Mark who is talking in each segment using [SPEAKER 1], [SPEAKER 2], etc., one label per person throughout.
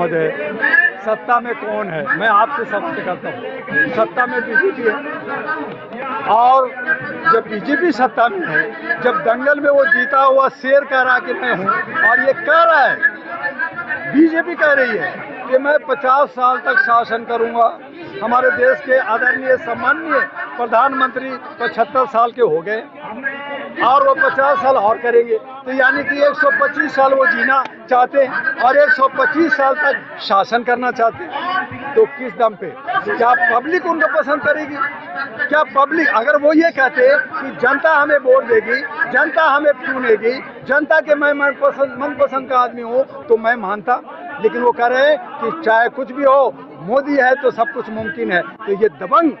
[SPEAKER 1] महोदय, सत्ता में कौन है? मैं आपसे सवाल करता हूँ। सत्ता में बीजेपी है, और जब बीजेपी सत्ता में है, जब दंगल में वो जीता हुआ शेर कह रहा कि मैं हूँ, और ये कह रहा है, बीजेपी कह रही है कि मैं 50 साल तक शासन करूंगा। हमारे देश के आदरणीय सम्माननीय प्रधानमंत्री 75 साल के हो गए और वो 50 साल और करेंगे, तो यानी कि 125 साल वो जीना चाहते हैं और 125 साल तक शासन करना चाहते हैं। तो किस दम पे? क्या पब्लिक उनको पसंद करेगी? क्या पब्लिक, अगर वो ये कहते कि जनता हमें वोट देगी, जनता हमें चुनेगी, जनता के मैं मनपसंद का आदमी हूँ, तो मैं मानता। लेकिन वो कह रहे हैं कि चाहे कुछ भी हो, मोदी है तो सब कुछ मुमकिन है। तो ये दबंग,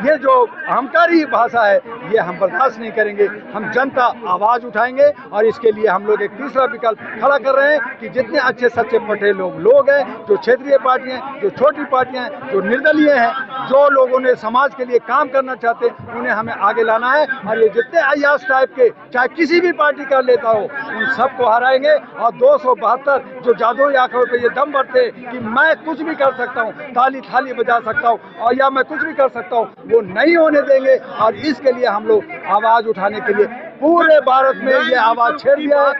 [SPEAKER 1] ये जो अहंकारी भाषा है, ये हम बर्दाश्त नहीं करेंगे। हम जनता आवाज़ उठाएंगे और इसके लिए हम लोग एक तीसरा विकल्प खड़ा कर रहे हैं कि जितने अच्छे सच्चे पटे लोग हैं, जो क्षेत्रीय पार्टियां हैं, जो छोटी पार्टियां हैं, जो निर्दलीय हैं, जो लोगों ने समाज के लिए काम करना चाहते हैं, उन्हें हमें आगे लाना है। और ये जितने अयास टाइप के, चाहे किसी भी पार्टी का लेता हो, उन सबको हराएंगे। और 272 जो जादुई आंखों पे ये दम भरते कि मैं कुछ भी कर सकता हूँ, ताली थाली बजा सकता हूँ और या मैं कुछ भी कर सकता हूँ, वो नहीं होने देंगे। और इसके लिए हम लोग आवाज उठाने के लिए पूरे भारत में ये आवाज छेड़ दिया है।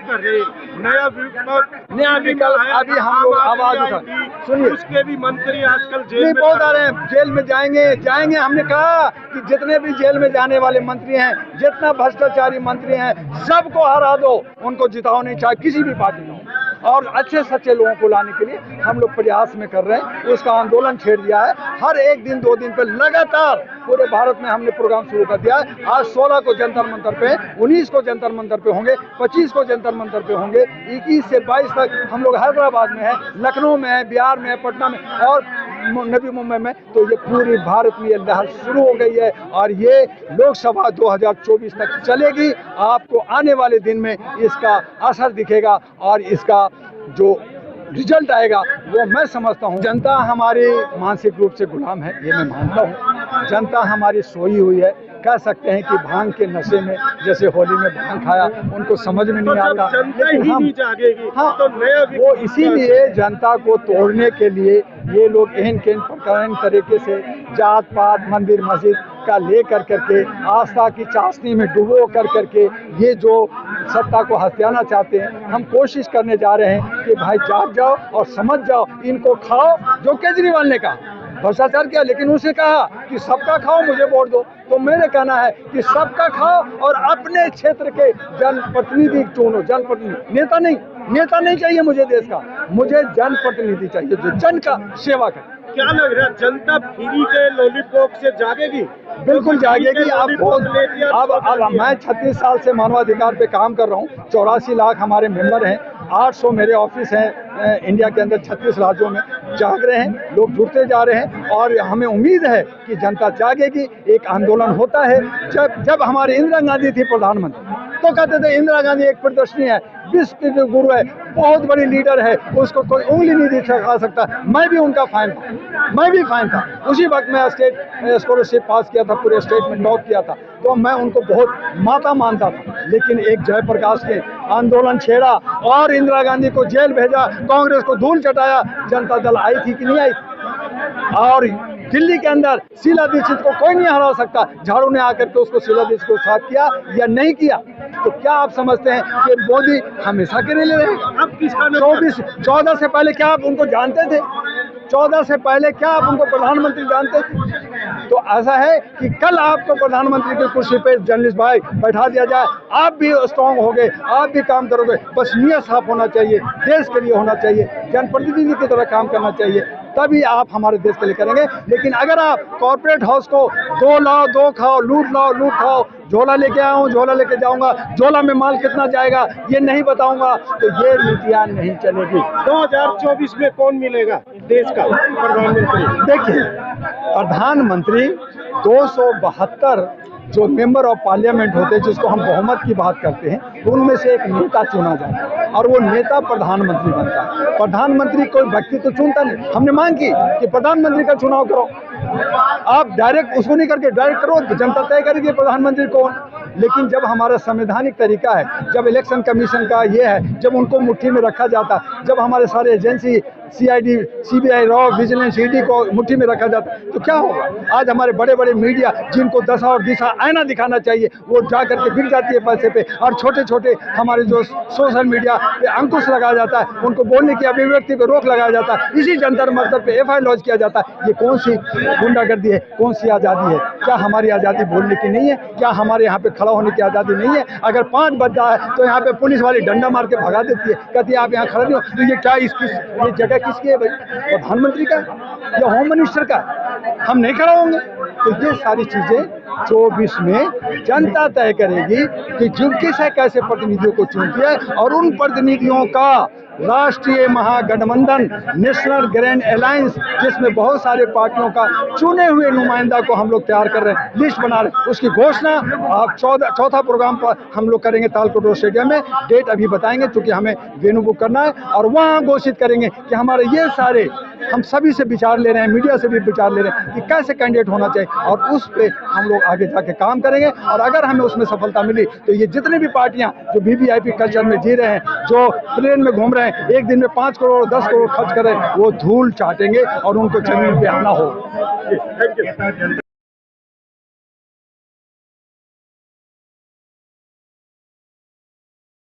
[SPEAKER 1] नया विकल्प अभी हम लोग आवाज उठा, सुनिए,
[SPEAKER 2] उसके भी मंत्री आजकल जेल
[SPEAKER 1] नहीं
[SPEAKER 2] में
[SPEAKER 1] बोल रहे हैं, जेल में जाएंगे। हमने कहा कि जितने भी जेल में जाने वाले मंत्री हैं, जितना भ्रष्टाचारी मंत्री हैं, सबको हरा दो, उनको जिताओ नहीं, चाहे किसी भी पार्टी में। और अच्छे सच्चे लोगों को लाने के लिए हम लोग प्रयास में कर रहे हैं। उसका आंदोलन छेड़ दिया है। हर एक दिन 2 दिन पे लगातार पूरे भारत में हमने प्रोग्राम शुरू कर दिया है। आज 16 को जंतर मंतर पे, 19 को जंतर मंतर पे होंगे, 25 को जंतर मंतर पे होंगे, 21 से 22 तक हम लोग हैदराबाद में है, लखनऊ में है, बिहार में है, पटना में और नवी मुंबई में। तो ये पूरी भारत में ये लहर शुरू हो गई है और ये लोकसभा 2024 तक चलेगी। आपको आने वाले दिन में इसका असर दिखेगा और इसका जो रिजल्ट आएगा वो मैं समझता हूँ। जनता हमारी मानसिक रूप से गुलाम है, ये मैं मानता हूँ। जनता हमारी सोई हुई है, कह सकते हैं कि भांग के नशे में, जैसे होली में भांग खाया, उनको समझ में नहीं आता। लेकिन हम
[SPEAKER 2] तो नया
[SPEAKER 1] वो इसीलिए जनता को तोड़ने के लिए ये लोग एहन प्रकार तरीके से जात पात, मंदिर मस्जिद का ले करके आस्था की चाशनी में डुबो करके ये जो सत्ता को हथियाना चाहते हैं। हम कोशिश करने जा रहे हैं कि भाई जाग जाओ और समझ जाओ, इनको खाओ। जो केजरीवाल ने कहा भ्रष्टाचार किया, लेकिन उसने कहा कि सबका खाओ, मुझे वोट दो। तो मेरे कहना है कि सबका खाओ और अपने क्षेत्र के जनप्रतिनिधि चुनो। जनप्रतिनिधि, नेता नहीं चाहिए मुझे देश का, मुझे जनप्रतिनिधि चाहिए जो जन का सेवा करे।
[SPEAKER 2] क्या लग रहा है, जनता फ्री के लॉलीपॉप से जागेगी?
[SPEAKER 1] बिल्कुल जागेगी। अब मैं 36 साल से मानवाधिकार पे काम कर रहा हूँ। 84 लाख हमारे मेंबर हैं, 800 मेरे ऑफिस हैं इंडिया के अंदर 36 राज्यों में। जाग रहे हैं, लोग जुड़ते जा रहे हैं और हमें उम्मीद है कि जनता जागेगी। एक आंदोलन होता है। जब हमारी इंदिरा गांधी थी प्रधानमंत्री, तो कहते थे इंदिरा गांधी एक प्रदर्शनी है, विश्व की जो गुरु है, बहुत बड़ी लीडर है, उसको कोई उंगली नहीं दिखा सकता। मैं भी उनका फैन था। उसी वक्त मैं स्टेट स्कॉलरशिप पास किया था, पूरे स्टेट में टॉप किया था, तो मैं उनको बहुत माता मानता था। लेकिन एक जयप्रकाश ने आंदोलन छेड़ा और इंदिरा गांधी को जेल भेजा, कांग्रेस को धूल चटाया। जनता दल आई थी कि नहीं आई थी? और दिल्ली के अंदर शीला दीक्षित को कोई नहीं हरा सकता। झाड़ू ने आकर के उसको, शीला दीक्षित को साथ किया या नहीं किया? तो क्या आप समझते हैं कि मोदी हमेशा के लिए रहेगा? अब 14 से पहले क्या आप उनको जानते थे? 14 से पहले क्या आप उनको प्रधानमंत्री जानते थे? तो ऐसा है कि कल आपको प्रधानमंत्री की कुर्सी पे जर्नलिस्ट भाई बैठा दिया जाए, आप भी स्ट्रांग होगे, आप भी काम करोगे। बस नियत साफ होना चाहिए, देश के लिए होना चाहिए, जनप्रतिनिधि की तरह काम करना चाहिए, तभी आप हमारे देश के लिए करेंगे। लेकिन अगर आप कॉर्पोरेट हाउस को 2 लाओ 2 खाओ, लूट खाओ, झोला लेके आया हूँ, झोला लेके जाऊंगा, झोला में माल कितना जाएगा ये नहीं बताऊंगा, तो ये नीतियाँ नहीं चलेगी।
[SPEAKER 2] 2024 में कौन मिलेगा देश का प्रधानमंत्री?
[SPEAKER 1] देखिए, प्रधानमंत्री 272 जो मेंबर ऑफ पार्लियामेंट होते हैं, जिसको हम बहुमत की बात करते हैं, उनमें से एक नेता चुना जाता है और वो नेता प्रधानमंत्री बनता है। प्रधानमंत्री कोई व्यक्ति तो चुनता नहीं। हमने मांग की कि प्रधानमंत्री का चुनाव करो, आप डायरेक्ट उसको नहीं करके डायरेक्ट करो, जनता तय करेगी प्रधानमंत्री कौन। लेकिन जब हमारा संवैधानिक तरीका है, जब इलेक्शन कमीशन का ये है, जब उनको मुट्ठी में रखा जाता, जब हमारे सारे agency CID, CBI, raw, vigilance, ED को मुट्ठी में रखा जाता है तो क्या होगा? आज हमारे बड़े बड़े मीडिया जिनको दशा और दिशा आईना दिखाना चाहिए वो जा करके बिक जाती है पैसे पे, और छोटे छोटे हमारे जो सोशल मीडिया पे अंकुश लगाया जाता है, उनको बोलने की अभिव्यक्ति पे रोक लगाया जाता है, इसी जंतर मंतर पे FIR लॉन्च किया जाता है। ये कौन सी गुंडागर्दी है? कौन सी आज़ादी है? क्या हमारी आज़ादी बोलने की नहीं है? क्या हमारे यहाँ पे खड़ा होने की आज़ादी नहीं है? अगर 5 बज जाए तो यहाँ पे पुलिस वाली डंडा मार के भगा देती है, कहती है आप यहाँ खड़े नहीं हो। तो ये क्या ये जगह किसकी है भाई? प्रधानमंत्री का या होम मिनिस्टर का? हम नहीं खड़ा होंगे। तो ये सारी चीजें 24 में जनता तय करेगी कि किस कैसे प्रतिनिधियों को चुनती है, और उन प्रतिनिधियों का राष्ट्रीय महागठबंधन, नेशनल ग्रैंड अलायंस, जिसमें बहुत सारे पार्टियों का चुने हुए नुमाइंदा को हम लोग तैयार कर रहे हैं, लिस्ट बना रहे हैं। उसकी घोषणा आप चौथा प्रोग्राम पर हम लोग करेंगे तालकोट स्टेडियम में। डेट अभी बताएंगे क्योंकि हमें वेन्यू बुक करना है, और वहाँ घोषित करेंगे कि हमारे ये सारे, हम सभी से विचार ले रहे हैं, मीडिया से भी विचार ले रहे हैं कि कैसे कैंडिडेट होना चाहिए, और उस पे हम लोग आगे जाके काम करेंगे। और अगर हमें उसमें सफलता मिली तो ये जितनी भी पार्टियां जो VVIP कल्चर में जी रहे हैं, जो प्लेन में घूम रहे हैं, एक दिन में 5 करोड़ 10 करोड़ खर्च करें, वो धूल चाटेंगे और उनको जमीन पे आना हो।
[SPEAKER 2] Thank you.